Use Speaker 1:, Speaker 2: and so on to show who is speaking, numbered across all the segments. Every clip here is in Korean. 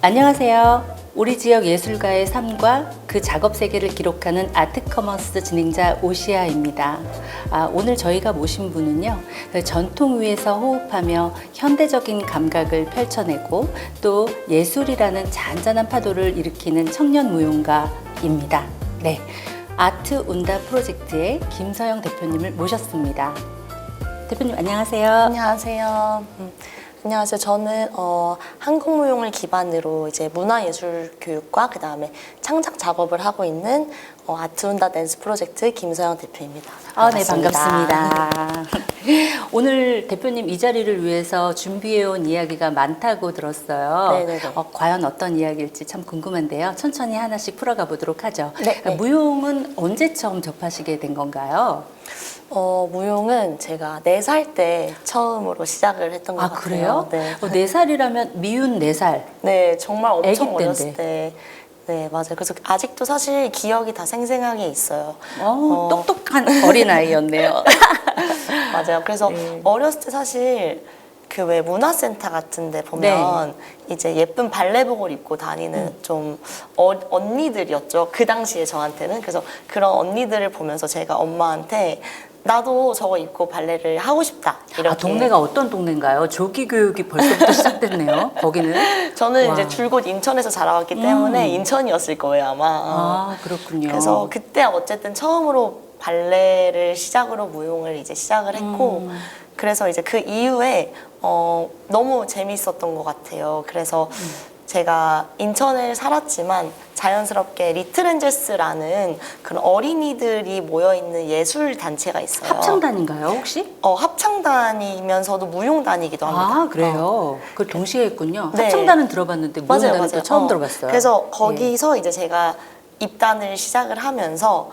Speaker 1: 안녕하세요. 우리 지역 예술가의 삶과 그 작업 세계를 기록하는 아트커머스 진행자 오시아입니다. 오늘 저희가 모신 분은요, 전통 위에서 호흡하며 현대적인 감각을 펼쳐내고 또 예술이라는 잔잔한 파도를 일으키는 청년 무용가입니다. 네, 아트 운다 프로젝트의 김서영 대표님을 모셨습니다. 대표님 안녕하세요.
Speaker 2: 안녕하세요. 안녕하세요. 저는 한국무용을 기반으로 이제 문화예술 교육과 그 다음에 창작 작업을 하고 있는 아트운다 댄스 프로젝트 김서영 대표입니다.
Speaker 1: 네, 반갑습니다. 오늘 대표님 이 자리를 위해서 준비해온 이야기가 많다고 들었어요.
Speaker 2: 네네네.
Speaker 1: 과연 어떤 이야기일지 참 궁금한데요. 천천히 하나씩 풀어가 보도록 하죠.
Speaker 2: 네.
Speaker 1: 무용은 언제 처음 접하시게 된 건가요?
Speaker 2: 무용은 제가 4살 때 처음으로 시작을 했던 것 같아요.
Speaker 1: 그래요?
Speaker 2: 네.
Speaker 1: 4살이라면 미운 4살.
Speaker 2: 네, 정말 엄청
Speaker 1: 아기 때인데.
Speaker 2: 어렸을 때. 네, 맞아요. 그래서 아직도 사실 기억이 다 생생하게 있어요.
Speaker 1: 똑똑한 어린아이였네요.
Speaker 2: 맞아요. 그래서
Speaker 1: 네.
Speaker 2: 어렸을 때 사실 그 왜 문화센터 같은 데 보면 이제 예쁜 발레복을 입고 다니는 좀 언니들이었죠. 그 당시에 저한테는. 그래서 그런 언니들을 보면서 제가 엄마한테 나도 저거 입고 발레를 하고 싶다. 이렇게.
Speaker 1: 동네가 어떤 동네인가요? 조기 교육이 벌써부터 시작됐네요. 거기는.
Speaker 2: 저는
Speaker 1: 와.
Speaker 2: 이제 줄곧 인천에서 자라왔기 때문에 인천이었을 거예요, 아마.
Speaker 1: 그렇군요.
Speaker 2: 그래서 그때 어쨌든 처음으로 발레를 시작으로 무용을 이제 시작을 했고 그래서 이제 그 이후에 너무 재밌었던 것 같아요. 그래서 제가 인천에 살았지만 자연스럽게 리틀엔젤스라는 그런 어린이들이 모여있는 예술 단체가 있어요.
Speaker 1: 합창단인가요, 혹시?
Speaker 2: 합창단이면서도 무용단이기도 합니다.
Speaker 1: 그래요? 그걸 동시에 했군요.
Speaker 2: 네.
Speaker 1: 합창단은 들어봤는데 무용단은 또 처음 들어봤어요.
Speaker 2: 그래서 거기서 이제 제가 입단을 시작을 하면서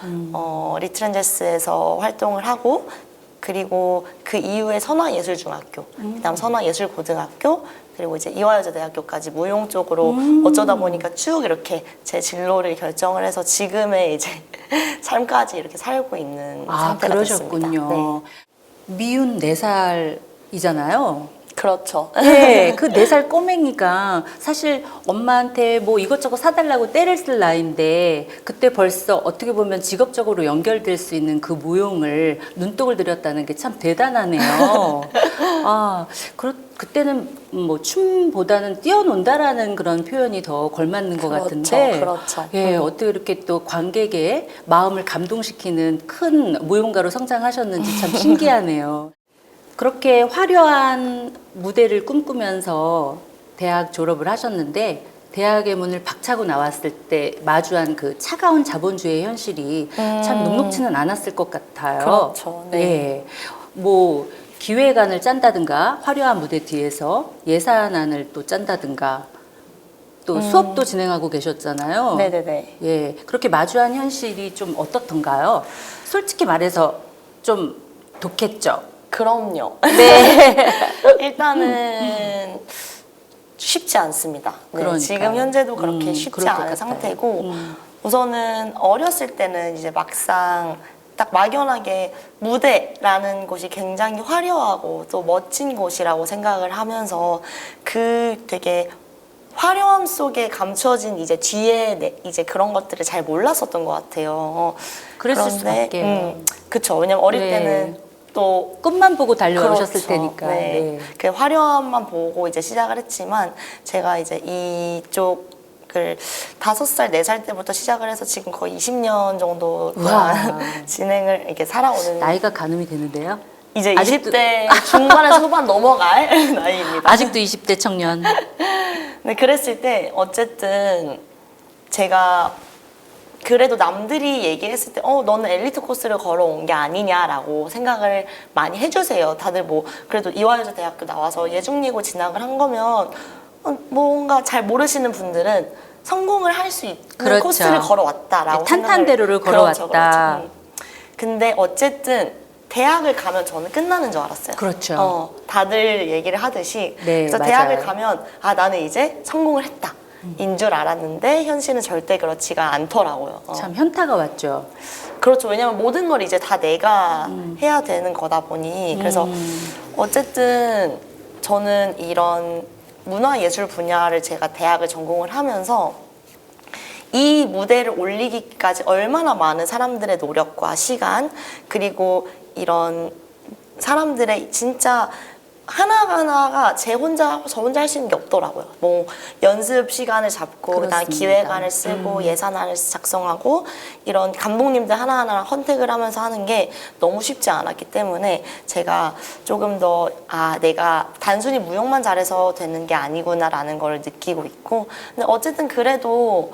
Speaker 2: 리틀엔젤스에서 활동을 하고 그리고 그 이후에 선화예술중학교, 그다음 선화예술고등학교, 그리고 이제 이화여자대학교까지 무용 쪽으로 어쩌다 보니까 쭉 이렇게 제 진로를 결정을 해서 지금의 이제 삶까지 이렇게 살고 있는 상태가
Speaker 1: 그러셨군요.
Speaker 2: 됐습니다. 네.
Speaker 1: 미운 4살이잖아요.
Speaker 2: 그렇죠.
Speaker 1: 네, 그 4살 꼬맹이가 사실 엄마한테 뭐 이것저것 사달라고 떼를 쓸 나이인데 그때 벌써 어떻게 보면 직업적으로 연결될 수 있는 그 무용을 눈독을 들였다는 게 참 대단하네요. 그때는 뭐 춤보다는 뛰어논다라는 그런 표현이 더 걸맞는 것 같은데.
Speaker 2: 그렇죠.
Speaker 1: 예, 어떻게 이렇게 또 관객의 마음을 감동시키는 큰 무용가로 성장하셨는지 참 신기하네요. 그렇게 화려한 무대를 꿈꾸면서 대학 졸업을 하셨는데 대학의 문을 박차고 나왔을 때 마주한 그 차가운 자본주의의 현실이 참 녹록지는 않았을 것 같아요.
Speaker 2: 그렇죠. 네.
Speaker 1: 예. 뭐 기획안을 짠다든가 화려한 무대 뒤에서 예산안을 또 짠다든가 또 수업도 진행하고 계셨잖아요.
Speaker 2: 네네네.
Speaker 1: 예. 그렇게 마주한 현실이 좀 어떻던가요? 솔직히 말해서 좀 독했죠.
Speaker 2: 그럼요.
Speaker 1: 네.
Speaker 2: 일단은 쉽지 않습니다. 네,
Speaker 1: 그러니까요.
Speaker 2: 지금 현재도 그렇게 쉽지
Speaker 1: 그럴 것
Speaker 2: 않은
Speaker 1: 같아요.
Speaker 2: 상태고 우선은 어렸을 때는 이제 막상 딱 막연하게 무대라는 곳이 굉장히 화려하고 또 멋진 곳이라고 생각을 하면서 그 되게 화려함 속에 감춰진 이제 뒤에 이제 그런 것들을 잘 몰랐었던 것 같아요.
Speaker 1: 그랬을 수밖에.
Speaker 2: 그쵸. 왜냐면 어릴
Speaker 1: 네.
Speaker 2: 때는 또
Speaker 1: 끝만 보고 달려오셨을
Speaker 2: 그렇죠.
Speaker 1: 테니까.
Speaker 2: 네.
Speaker 1: 네.
Speaker 2: 그 화려함만 보고 이제 시작을 했지만 제가 이제 이쪽을 5살, 4살 때부터 시작을 해서 지금 거의 20년 정도 동안 진행을 이렇게 살아오는
Speaker 1: 나이가 가늠이 되는데요.
Speaker 2: 이제
Speaker 1: 아직도-
Speaker 2: 20대 중반에서 후반 넘어갈 나이입니다.
Speaker 1: 아직도 20대 청년.
Speaker 2: 네, 그랬을 때 어쨌든 제가 그래도 남들이 얘기했을 때 너는 엘리트 코스를 걸어온 게 아니냐라고 생각을 많이 해주세요. 다들 뭐 그래도 이화여자대학교 나와서 예중예고 진학을 한 거면 뭔가 잘 모르시는 분들은 성공을 할 수 있는
Speaker 1: 그렇죠.
Speaker 2: 코스를 걸어왔다라고
Speaker 1: 탄탄대로를 걸어왔다.
Speaker 2: 그렇죠. 근데 어쨌든 대학을 가면 저는 끝나는 줄 알았어요.
Speaker 1: 그렇죠.
Speaker 2: 다들 얘기를 하듯이
Speaker 1: 네,
Speaker 2: 그래서
Speaker 1: 맞아요.
Speaker 2: 대학을 가면 나는 이제 성공을 했다. 인 줄 알았는데 현실은 절대 그렇지가 않더라고요.
Speaker 1: 참 현타가 왔죠.
Speaker 2: 그렇죠. 왜냐면 모든 걸 이제 다 내가 해야 되는 거다 보니 그래서 어쨌든 저는 이런 문화예술 분야를 제가 대학을 전공을 하면서 이 무대를 올리기까지 얼마나 많은 사람들의 노력과 시간, 그리고 이런 사람들의 진짜 하나하나가 저 혼자 할 수 있는 게 없더라고요. 뭐 연습 시간을 잡고 그다음에
Speaker 1: 그렇습니다.
Speaker 2: 기획안을 쓰고 예산안을 작성하고 이런 감독님들 하나하나랑 컨택을 하면서 하는 게 너무 쉽지 않았기 때문에 제가 조금 더 내가 단순히 무용만 잘해서 되는 게 아니구나라는 걸 느끼고 있고, 근데 어쨌든 그래도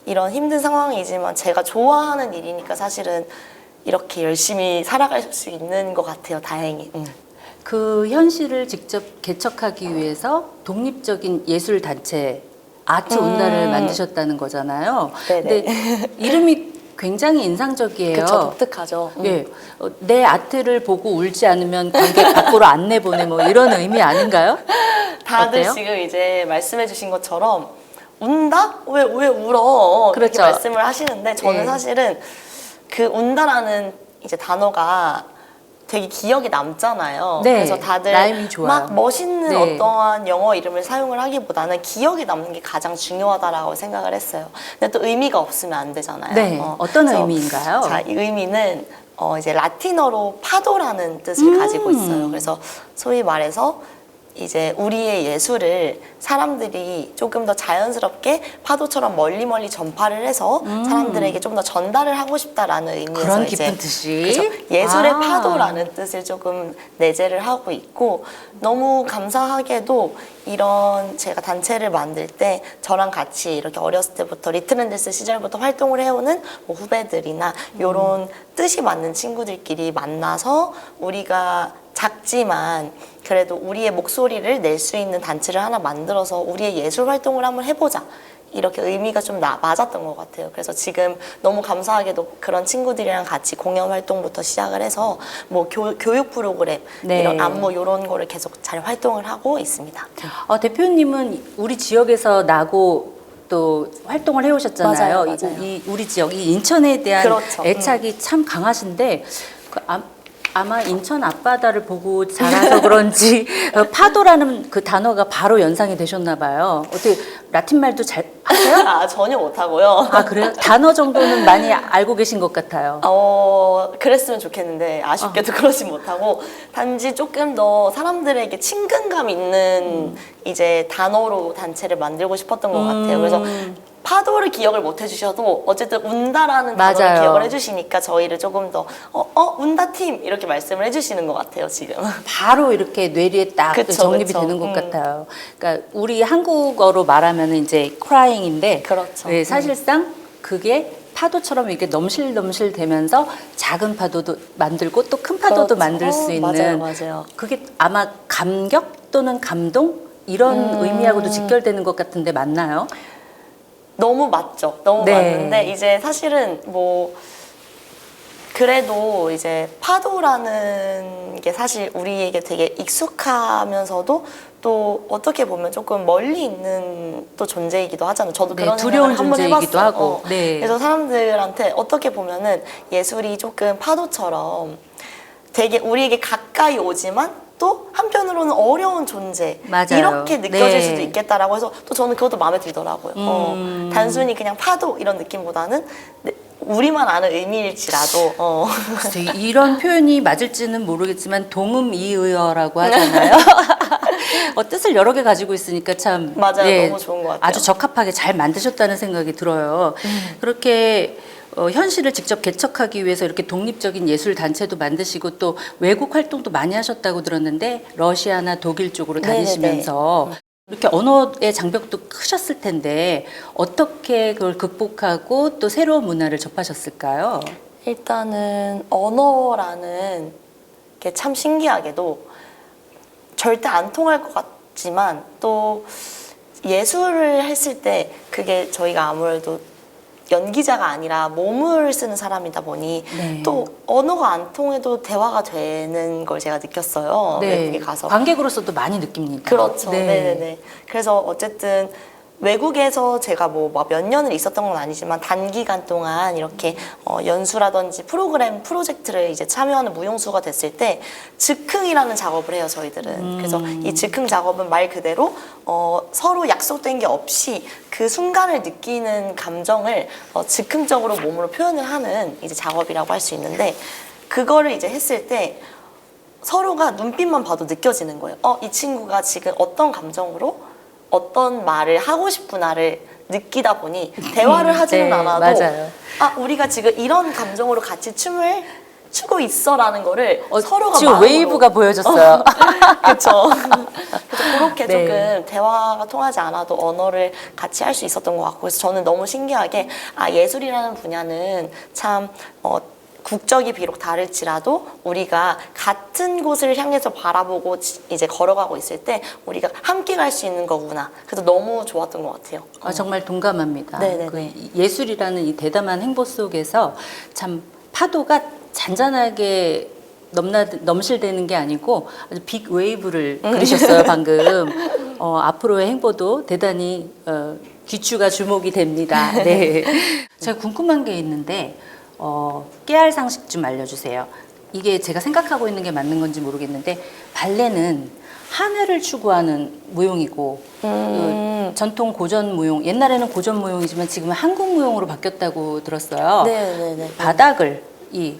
Speaker 2: 이런 힘든 상황이지만 제가 좋아하는 일이니까 사실은 이렇게 열심히 살아갈 수 있는 것 같아요. 다행히.
Speaker 1: 그 현실을 직접 개척하기 위해서 독립적인 예술 단체 아트 온다를 만드셨다는 거잖아요.
Speaker 2: 네네.
Speaker 1: 근데 이름이 굉장히 인상적이에요.
Speaker 2: 그쵸, 독특하죠.
Speaker 1: 예, 내 아트를 보고 울지 않으면 관객 밖으로 안 내보내 뭐 이런 의미 아닌가요?
Speaker 2: 다들
Speaker 1: 어때요?
Speaker 2: 지금 이제 말씀해주신 것처럼 운다? 왜 울어? 이렇게
Speaker 1: 그렇죠.
Speaker 2: 말씀을 하시는데 저는
Speaker 1: 네.
Speaker 2: 사실은 그 운다라는 이제 단어가 되게 기억에 남잖아요.
Speaker 1: 네,
Speaker 2: 그래서 다들
Speaker 1: 라임이 좋아요.
Speaker 2: 막 멋있는
Speaker 1: 네.
Speaker 2: 어떠한 영어 이름을 사용을 하기보다는 기억에 남는 게 가장 중요하다라고 생각을 했어요. 근데 또 의미가 없으면 안 되잖아요.
Speaker 1: 네, 어떤
Speaker 2: 그래서
Speaker 1: 의미인가요?
Speaker 2: 자, 이 의미는 이제 라틴어로 파도라는 뜻을 가지고 있어요. 그래서 소위 말해서 이제 우리의 예술을 사람들이 조금 더 자연스럽게 파도처럼 멀리 전파를 해서 사람들에게 좀 더 전달을 하고 싶다라는 의미에서
Speaker 1: 그런
Speaker 2: 이제
Speaker 1: 깊은 뜻이?
Speaker 2: 그죠? 예술의
Speaker 1: 아.
Speaker 2: 파도라는 뜻을 조금 내재를 하고 있고, 너무 감사하게도 이런 제가 단체를 만들 때 저랑 같이 이렇게 어렸을 때부터 리틀앤데스 시절부터 활동을 해오는 뭐 후배들이나 이런 뜻이 맞는 친구들끼리 만나서 우리가 작지만 그래도 우리의 목소리를 낼 수 있는 단체를 하나 만들어서 우리의 예술 활동을 한번 해보자. 이렇게 의미가 좀 맞았던 것 같아요. 그래서 지금 너무 감사하게도 그런 친구들이랑 같이 공연 활동부터 시작을 해서 뭐 교육 프로그램,
Speaker 1: 네.
Speaker 2: 이런 안무 이런 거를 계속 잘 활동을 하고 있습니다.
Speaker 1: 대표님은 우리 지역에서 나고 또 활동을 해오셨잖아요.
Speaker 2: 맞아요.
Speaker 1: 우리 지역, 이 인천에 대한
Speaker 2: 그렇죠.
Speaker 1: 애착이 참 강하신데 아마 인천 앞바다를 보고 자라서 그런지 파도라는 그 단어가 바로 연상이 되셨나 봐요. 어떻게 라틴 말도 잘 하세요?
Speaker 2: 전혀 못하고요.
Speaker 1: 그래요? 단어 정도는 많이 알고 계신 것 같아요.
Speaker 2: 그랬으면 좋겠는데 아쉽게도 그러지 못하고, 단지 조금 더 사람들에게 친근감 있는 이제 단어로 단체를 만들고 싶었던 것 같아요. 그래서 파도를 기억을 못 해주셔도 어쨌든 운다라는 단어를
Speaker 1: 맞아요.
Speaker 2: 기억을 해주시니까 저희를 조금 더 운다 팀 이렇게 말씀을 해주시는 것 같아요 지금.
Speaker 1: 바로 이렇게 뇌리에 딱
Speaker 2: 그쵸,
Speaker 1: 정립이
Speaker 2: 그쵸.
Speaker 1: 되는 것 같아요. 그러니까 우리 한국어로 말하면 이제 crying인데,
Speaker 2: 그렇죠.
Speaker 1: 네, 사실상 그게 파도처럼 이렇게 넘실넘실 되면서 작은 파도도 만들고 또 큰 파도도
Speaker 2: 그렇죠.
Speaker 1: 만들 수 있는,
Speaker 2: 맞아요.
Speaker 1: 그게 아마 감격 또는 감동 이런 의미하고도 직결되는 것 같은데 맞나요?
Speaker 2: 너무 맞죠. 너무
Speaker 1: 네.
Speaker 2: 맞는데 이제 사실은 뭐 그래도 이제 파도라는 게 사실 우리에게 되게 익숙하면서도 또 어떻게 보면 조금 멀리 있는 또 존재이기도 하잖아요. 저도
Speaker 1: 네,
Speaker 2: 그런
Speaker 1: 두려운
Speaker 2: 생각을 한번
Speaker 1: 존재이기도
Speaker 2: 해봤어요.
Speaker 1: 하고. 네.
Speaker 2: 그래서 사람들한테 어떻게 보면은 예술이 조금 파도처럼 되게 우리에게 가까이 오지만 또 한편으로는 어려운 존재,
Speaker 1: 맞아요.
Speaker 2: 이렇게 느껴질
Speaker 1: 네.
Speaker 2: 수도 있겠다라고 해서 또 저는 그것도 마음에 들더라고요. 단순히 그냥 파도 이런 느낌보다는 우리만 아는 의미일지라도
Speaker 1: 글쎄, 이런 표현이 맞을지는 모르겠지만 동음이의어라고 하잖아요. 뜻을 여러 개 가지고 있으니까 참
Speaker 2: 맞아요. 너무 좋은 것 같아요.
Speaker 1: 아주 적합하게 잘 만드셨다는 생각이 들어요. 그렇게 현실을 직접 개척하기 위해서 이렇게 독립적인 예술 단체도 만드시고 또 외국 활동도 많이 하셨다고 들었는데 러시아나 독일 쪽으로 다니시면서 이렇게 언어의 장벽도 크셨을 텐데 어떻게 그걸 극복하고 또 새로운 문화를 접하셨을까요?
Speaker 2: 일단은 언어라는 게 참 신기하게도 절대 안 통할 것 같지만 또 예술을 했을 때 그게 저희가 아무래도 연기자가 아니라 몸을 쓰는 사람이다 보니
Speaker 1: 네.
Speaker 2: 또 언어가 안 통해도 대화가 되는 걸 제가 느꼈어요. 외국에 가서.
Speaker 1: 관객으로서도 많이 느낍니다.
Speaker 2: 그렇죠.
Speaker 1: 네.
Speaker 2: 네네네. 그래서 어쨌든 외국에서 제가 뭐 몇 년을 있었던 건 아니지만 단기간 동안 이렇게 연수라든지 프로젝트를 이제 참여하는 무용수가 됐을 때 즉흥이라는 작업을 해요, 저희들은. 그래서 이 즉흥 작업은 말 그대로 서로 약속된 게 없이 그 순간을 느끼는 감정을 즉흥적으로 몸으로 표현을 하는 이제 작업이라고 할 수 있는데, 그거를 이제 했을 때 서로가 눈빛만 봐도 느껴지는 거예요. 이 친구가 지금 어떤 감정으로 어떤 말을 하고 싶구나를 느끼다 보니 대화를 하지는
Speaker 1: 네,
Speaker 2: 않아도
Speaker 1: 맞아요.
Speaker 2: 우리가 지금 이런 감정으로 같이 춤을 추고 있어라는 거를 서로가
Speaker 1: 지금
Speaker 2: 마음으로
Speaker 1: 웨이브가 보여졌어요.
Speaker 2: 그렇죠. 그래서 그렇게
Speaker 1: 네.
Speaker 2: 조금 대화가 통하지 않아도 언어를 같이 할 수 있었던 것 같고, 그래서 저는 너무 신기하게 예술이라는 분야는 참 국적이 비록 다를지라도 우리가 같은 곳을 향해서 바라보고 이제 걸어가고 있을 때 우리가 함께 갈 수 있는 거구나. 그래서 너무 좋았던 것 같아요.
Speaker 1: 정말 동감합니다.
Speaker 2: 네네네.
Speaker 1: 그 예술이라는 이 대담한 행보 속에서 참 파도가 잔잔하게 넘실대는 게 아니고 아주 빅 웨이브를 그리셨어요, 방금. 앞으로의 행보도 대단히 귀추가 주목이 됩니다. 네. 제가 궁금한 게 있는데 깨알 상식 좀 알려주세요. 이게 제가 생각하고 있는 게 맞는 건지 모르겠는데, 발레는 하늘을 추구하는 무용이고 전통 고전 무용, 옛날에는 고전 무용이지만 지금은 한국 무용으로 바뀌었다고 들었어요.
Speaker 2: 네네네.
Speaker 1: 바닥을 이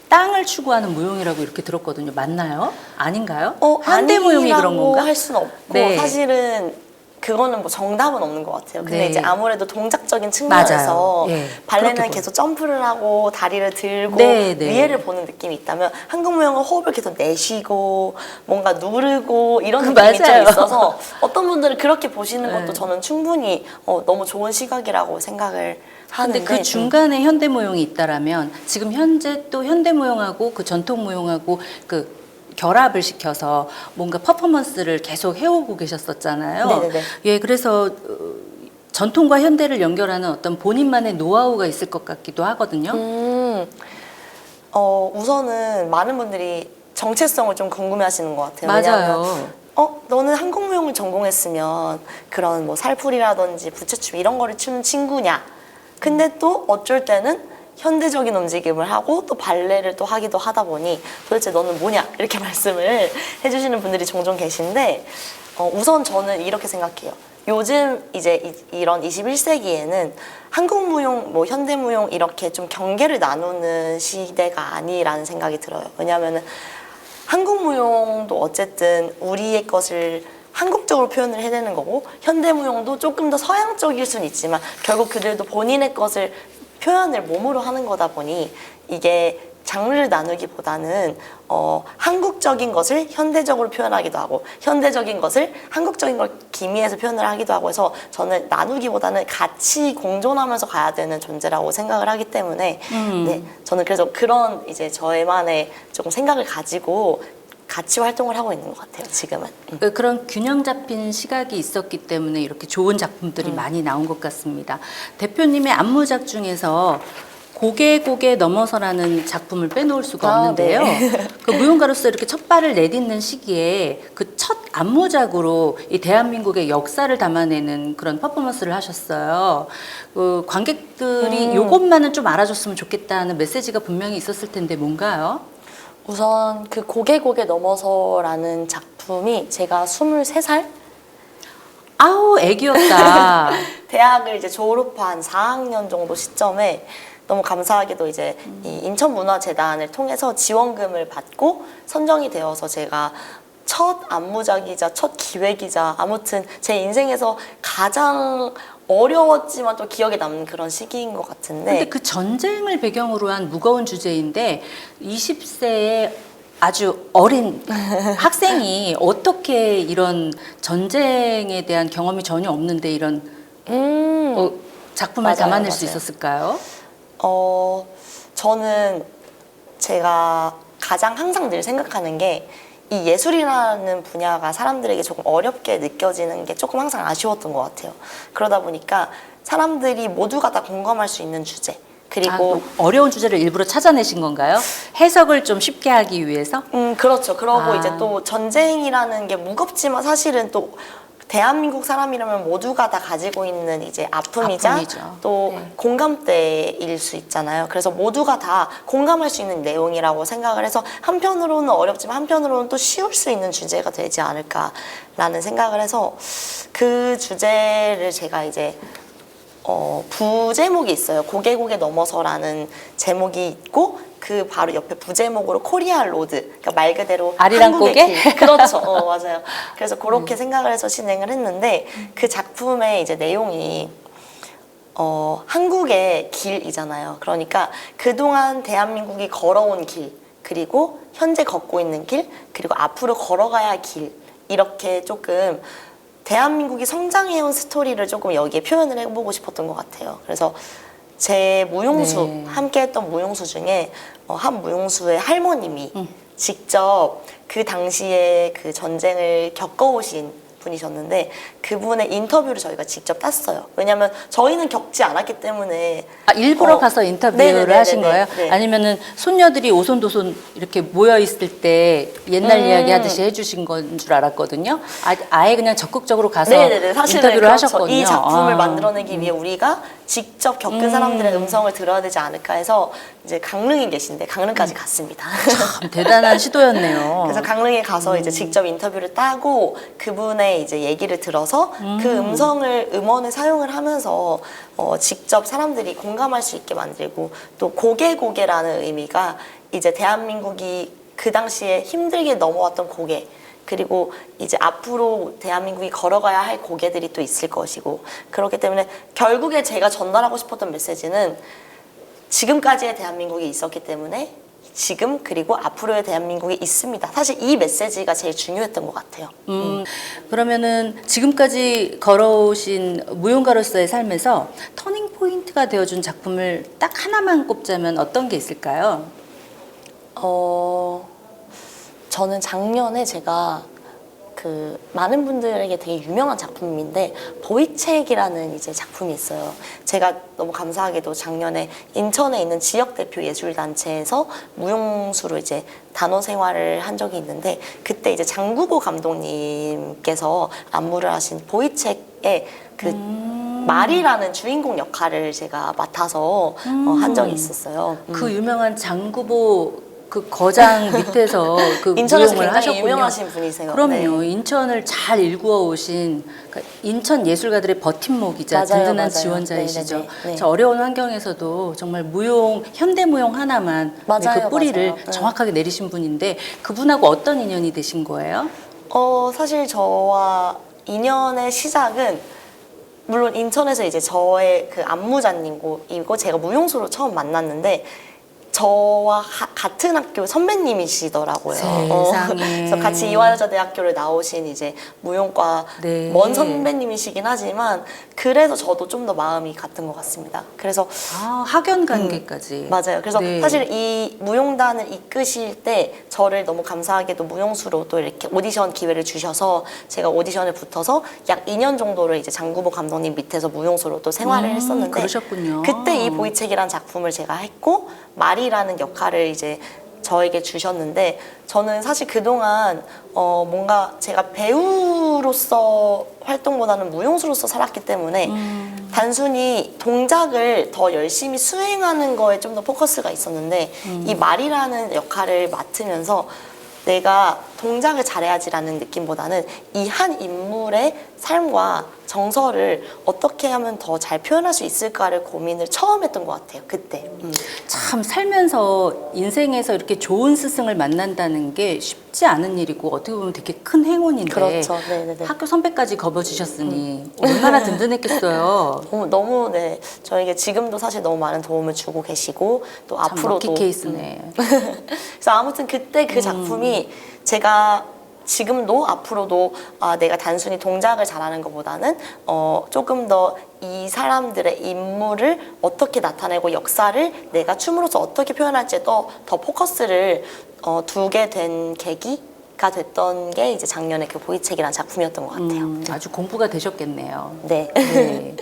Speaker 1: 땅을 추구하는 무용이라고 이렇게 들었거든요. 맞나요? 아닌가요? 현대 무용이 그런 건가?
Speaker 2: 할 수는 없고,
Speaker 1: 네.
Speaker 2: 사실은 그거는 뭐 정답은 없는 것 같아요. 근데
Speaker 1: 네.
Speaker 2: 이제 아무래도 동작적인 측면에서
Speaker 1: 맞아요. 예,
Speaker 2: 발레는
Speaker 1: 그렇게
Speaker 2: 계속 점프를 하고 다리를 들고
Speaker 1: 네, 네.
Speaker 2: 위에를 보는 느낌이 있다면, 한국 무용은 호흡을 계속 내쉬고 뭔가 누르고 이런 느낌이 좀
Speaker 1: 맞아요.
Speaker 2: 있어서 어떤 분들은 그렇게 보시는 것도
Speaker 1: 네.
Speaker 2: 저는 충분히 너무 좋은 시각이라고 생각을 하는데,
Speaker 1: 근데 그 중간에 현대 무용이 있다라면 지금 현재 또 현대 무용하고 그 전통 무용하고 그 결합을 시켜서 뭔가 퍼포먼스를 계속 해오고 계셨었잖아요.
Speaker 2: 네네네.
Speaker 1: 예, 그래서 전통과 현대를 연결하는 어떤 본인만의 노하우가 있을 것 같기도 하거든요.
Speaker 2: 우선은 많은 분들이 정체성을 좀 궁금해하시는 것 같아요.
Speaker 1: 맞아요.
Speaker 2: 왜냐하면 너는 한국 무용을 전공했으면 그런 뭐 살풀이라든지 부채춤 이런 거를 추는 친구냐? 근데 또 어쩔 때는 현대적인 움직임을 하고 또 발레를 또 하기도 하다 보니 도대체 너는 뭐냐? 이렇게 말씀을 해주시는 분들이 종종 계신데, 우선 저는 이렇게 생각해요. 요즘 이제 이런 21세기에는 한국 무용, 뭐 현대 무용 이렇게 좀 경계를 나누는 시대가 아니라는 생각이 들어요. 왜냐하면은 한국 무용도 어쨌든 우리의 것을 한국적으로 표현을 해내는 거고, 현대 무용도 조금 더 서양적일 수는 있지만 결국 그들도 본인의 것을 표현을 몸으로 하는 거다 보니 이게 장르를 나누기보다는 한국적인 것을 현대적으로 표현하기도 하고 현대적인 것을 한국적인 걸 기미해서 표현을 하기도 하고 해서, 저는 나누기보다는 같이 공존하면서 가야 되는 존재라고 생각을 하기 때문에 네, 저는 그래서 그런 이제 저만의 조금 생각을 가지고 같이 활동을 하고 있는 것 같아요, 지금은.
Speaker 1: 그런 균형 잡힌 시각이 있었기 때문에 이렇게 좋은 작품들이 많이 나온 것 같습니다. 대표님의 안무작 중에서 고개 넘어서라는 작품을 빼놓을 수가 없는데요.
Speaker 2: 네.
Speaker 1: 그 무용가로서 이렇게 첫 발을 내딛는 시기에 그 첫 안무작으로 이 대한민국의 역사를 담아내는 그런 퍼포먼스를 하셨어요. 그 관객들이 이것만은 좀 알아줬으면 좋겠다는 메시지가 분명히 있었을 텐데 뭔가요?
Speaker 2: 우선 그 고개 넘어서라는 작품이 제가 23살?
Speaker 1: 아우, 애기였다.
Speaker 2: 대학을 이제 졸업한 4학년 정도 시점에 너무 감사하게도 이제 이 인천문화재단을 통해서 지원금을 받고 선정이 되어서 제가 첫 안무작이자 첫 기획이자 아무튼 제 인생에서 가장 어려웠지만 또 기억에 남는 그런 시기인 것 같은데,
Speaker 1: 근데 그 전쟁을 배경으로 한 무거운 주제인데 20세의 아주 어린 학생이 어떻게 이런 전쟁에 대한 경험이 전혀 없는데 이런 작품을
Speaker 2: 맞아요,
Speaker 1: 담아낼 수
Speaker 2: 맞아요.
Speaker 1: 있었을까요?
Speaker 2: 저는 제가 가장 항상 늘 생각하는 게, 이 예술이라는 분야가 사람들에게 조금 어렵게 느껴지는 게 조금 항상 아쉬웠던 것 같아요. 그러다 보니까 사람들이 모두가 다 공감할 수 있는 주제, 그리고
Speaker 1: 어려운 주제를 일부러 찾아내신 건가요? 해석을 좀 쉽게 하기 위해서?
Speaker 2: 그렇죠. 그러고
Speaker 1: 아.
Speaker 2: 이제 또 전쟁이라는 게 무겁지만 사실은 또 대한민국 사람이라면 모두가 다 가지고 있는 이제 아픔이자
Speaker 1: 아픔이죠.
Speaker 2: 또
Speaker 1: 네.
Speaker 2: 공감대일 수 있잖아요. 그래서 모두가 다 공감할 수 있는 내용이라고 생각을 해서 한편으로는 어렵지만 한편으로는 또 쉬울 수 있는 주제가 되지 않을까라는 생각을 해서 그 주제를 제가 이제 부제목이 있어요. 고개 넘어서라는 제목이 있고 그 바로 옆에 부제목으로 코리아 로드, 그러니까 말 그대로
Speaker 1: 아리랑
Speaker 2: 한국의
Speaker 1: 고개?
Speaker 2: 길. 그렇죠. 맞아요. 그래서 그렇게 생각을 해서 진행을 했는데 그 작품의 이제 내용이 한국의 길이잖아요. 그러니까 그동안 대한민국이 걸어온 길, 그리고 현재 걷고 있는 길, 그리고 앞으로 걸어가야 할 길, 이렇게 조금 대한민국이 성장해온 스토리를 조금 여기에 표현을 해보고 싶었던 것 같아요. 그래서 제 무용수,
Speaker 1: 네.
Speaker 2: 함께 했던 무용수 중에 한 무용수의 할머님이 직접 그 당시에 그 전쟁을 겪어오신 분이셨는데 그분의 인터뷰를 저희가 직접 땄어요. 왜냐면 저희는 겪지 않았기 때문에.
Speaker 1: 일부러 가서 인터뷰를
Speaker 2: 네네네네네.
Speaker 1: 하신 거예요?
Speaker 2: 네.
Speaker 1: 아니면은 손녀들이 오손도손 이렇게 모여 있을 때 옛날 이야기 하듯이 해주신 건 줄 알았거든요. 아예 그냥 적극적으로 가서
Speaker 2: 네네네. 사실은
Speaker 1: 인터뷰를
Speaker 2: 그렇죠.
Speaker 1: 하셨거든요.
Speaker 2: 이 작품을
Speaker 1: 아.
Speaker 2: 만들어내기 위해 우리가 직접 겪은 사람들의 음성을 들어야 되지 않을까 해서 이제 강릉에 계신데 강릉까지 갔습니다.
Speaker 1: 참 대단한 시도였네요.
Speaker 2: 그래서 강릉에 가서 이제 직접 인터뷰를 따고 그분의 이제 얘기를 들어서 그 음원을 사용을 하면서 직접 사람들이 공감할 수 있게 만들고 또 고개라는 의미가 이제 대한민국이 그 당시에 힘들게 넘어왔던 고개, 그리고 이제 앞으로 대한민국이 걸어가야 할 고개들이 또 있을 것이고, 그렇기 때문에 결국에 제가 전달하고 싶었던 메시지는 지금까지의 대한민국이 있었기 때문에 지금 그리고 앞으로의 대한민국이 있습니다. 사실 이 메시지가 제일 중요했던 것 같아요.
Speaker 1: 그러면은 지금까지 걸어오신 무용가로서의 삶에서 터닝 포인트가 되어준 작품을 딱 하나만 꼽자면 어떤 게 있을까요?
Speaker 2: 저는 작년에 제가 그 많은 분들에게 되게 유명한 작품인데 보이책이라는 이제 작품이 있어요. 제가 너무 감사하게도 작년에 인천에 있는 지역 대표 예술 단체에서 무용수로 이제 단원 생활을 한 적이 있는데 그때 이제 장구보 감독님께서 안무를 하신 보이책의 그 말이라는 주인공 역할을 제가 맡아서 한 적이 있었어요.
Speaker 1: 그 유명한 장구보 그 거장 밑에서 그
Speaker 2: 인천에서
Speaker 1: 무용을
Speaker 2: 굉장히
Speaker 1: 하셨군요.
Speaker 2: 유명하신 분이세요.
Speaker 1: 그럼요.
Speaker 2: 네.
Speaker 1: 인천을 잘 일구어 오신 그러니까 인천 예술가들의 버팀목이자
Speaker 2: 맞아요,
Speaker 1: 든든한
Speaker 2: 맞아요.
Speaker 1: 지원자이시죠.
Speaker 2: 네네네. 네.
Speaker 1: 저 어려운 환경에서도 정말 무용, 현대 무용 하나만
Speaker 2: 맞아요,
Speaker 1: 그 뿌리를
Speaker 2: 맞아요. 네.
Speaker 1: 정확하게 내리신 분인데 그분하고 어떤 인연이 되신 거예요?
Speaker 2: 사실 저와 인연의 시작은 물론 인천에서 이제 저의 그 안무자님이고 제가 무용수로 처음 만났는데 저와 같은 학교 선배님이시더라고요.
Speaker 1: 세상에.
Speaker 2: 그래서 같이 이화여자대학교를 나오신 이제 무용과
Speaker 1: 네.
Speaker 2: 먼 선배님이시긴 하지만 그래서 저도 좀 더 마음이 같은 것 같습니다. 그래서
Speaker 1: 학연 관계까지.
Speaker 2: 맞아요. 그래서
Speaker 1: 네.
Speaker 2: 사실 이 무용단을 이끄실 때 저를 너무 감사하게도 무용수로 또 이렇게 오디션 기회를 주셔서 제가 오디션에 붙어서 약 2년 정도를 이제 장구보 감독님 밑에서 무용수로 또 생활을 했었는데
Speaker 1: 그러셨군요.
Speaker 2: 그때 이 보이책이라는 작품을 제가 했고 말이라는 역할을 이제 저에게 주셨는데 저는 사실 그동안 뭔가 제가 배우로서 활동보다는 무용수로서 살았기 때문에 단순히 동작을 더 열심히 수행하는 거에 좀 더 포커스가 있었는데 이 말이라는 역할을 맡으면서 내가 동작을 잘해야지라는 느낌보다는 이 한 인물의 삶과 정서를 어떻게 하면 더 잘 표현할 수 있을까를 고민을 처음 했던 것 같아요. 그때.
Speaker 1: 참 살면서 인생에서 이렇게 좋은 스승을 만난다는 게 쉽지 않은 일이고 어떻게 보면 되게 큰 행운인데
Speaker 2: 그렇죠. 네네네.
Speaker 1: 학교 선배까지 거버주셨으니 얼마나 든든했겠어요.
Speaker 2: 너무 네 저에게 지금도 사실 너무 많은 도움을 주고 계시고 또
Speaker 1: 참
Speaker 2: 앞으로도
Speaker 1: 럭키 케이스네.
Speaker 2: 그래서 아무튼 그때 그 작품이 제가 지금도 앞으로도 내가 단순히 동작을 잘하는 것보다는 조금 더 이 사람들의 인물을 어떻게 나타내고 역사를 내가 춤으로서 어떻게 표현할지에 더 포커스를 두게 된 계기가 됐던 게 이제 작년에 그 보이책이라는 작품이었던 것 같아요.
Speaker 1: 아주 공부가 되셨겠네요.
Speaker 2: 네.
Speaker 1: 네.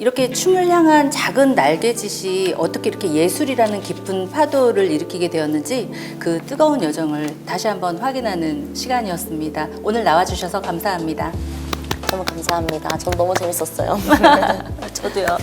Speaker 1: 이렇게 춤을 향한 작은 날개짓이 어떻게 이렇게 예술이라는 깊은 파도를 일으키게 되었는지 그 뜨거운 여정을 다시 한번 확인하는 시간이었습니다. 오늘 나와주셔서 감사합니다.
Speaker 2: 너무 감사합니다. 전 너무 재밌었어요.
Speaker 1: 저도요.